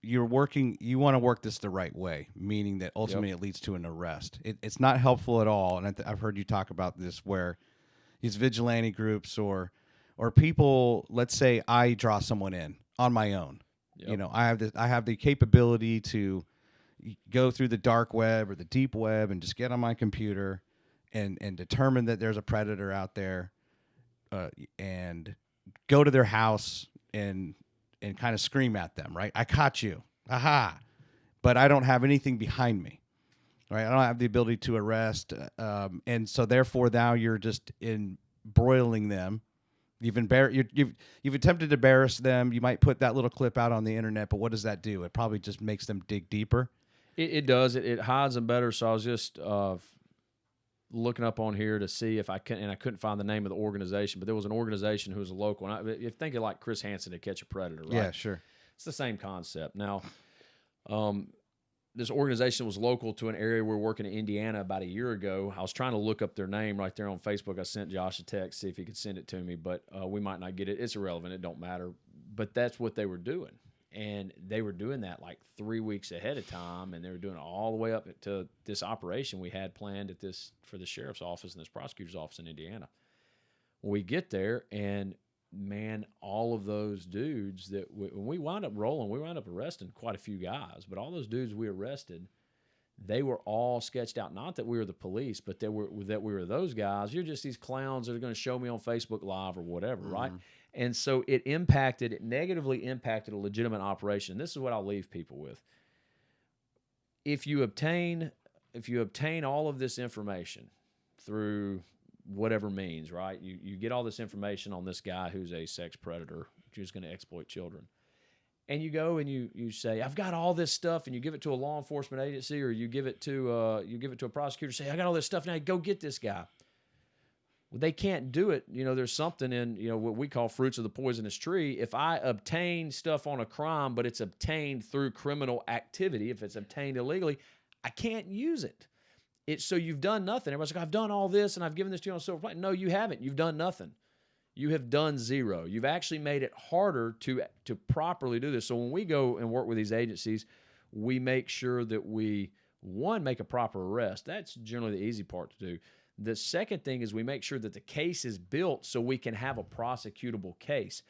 you want to work this the right way, meaning that ultimately it leads to an arrest. It's not helpful at all. And I've heard you talk about this where these vigilante groups or people, let's say I draw someone in on my own. Yep. I have the capability to go through the dark web or the deep web and just get on my computer and determine that there's a predator out there, and go to their house and kind of scream at them, right? I caught you. Aha. But I don't have anything behind me, right? I don't have the ability to arrest. And so therefore now you're just embroiling them. You've attempted to embarrass them. You might put that little clip out on the internet, but what does that do? It probably just makes them dig deeper. It does. It hides them better. So I was just looking up on here to see if I can, and I couldn't find the name of the organization, but there was an organization who was a local. And you think of like Chris Hansen to Catch a Predator, right? Yeah, sure. It's the same concept. Now, this organization was local to an area we were working in Indiana about a year ago. I was trying to look up their name right there on Facebook. I sent Josh a text, see if he could send it to me, but we might not get it. It's irrelevant. It don't matter. But that's what they were doing. And they were doing that like 3 weeks ahead of time, and they were doing it all the way up to this operation we had planned for the sheriff's office and this prosecutor's office in Indiana. We get there, and man, all of those dudes when we wound up rolling, we wound up arresting quite a few guys, but all those dudes we arrested, they were all sketched out. Not that we were the police, but that we were those guys. You're just these clowns that are going to show me on Facebook Live or whatever, right? And so it negatively impacted a legitimate operation. This is what I'll leave people with. If you obtain all of this information through whatever means, right? You get all this information on this guy who's a sex predator, who's going to exploit children. And you go and you say, I've got all this stuff, and you give it to a law enforcement agency, or you give it to a prosecutor, say, I got all this stuff, now go get this guy. Well, they can't do it. There's something in, what we call fruits of the poisonous tree. If I obtain stuff on a crime, but it's obtained through criminal activity, if it's obtained illegally, I can't use it. So you've done nothing. Everybody's like, I've done all this, and I've given this to you on a silver plate. No, you haven't. You've done nothing. You have done zero. You've actually made it harder to properly do this. So when we go and work with these agencies, we make sure that we, one, make a proper arrest. That's generally the easy part to do. The second thing is we make sure that the case is built so we can have a prosecutable case.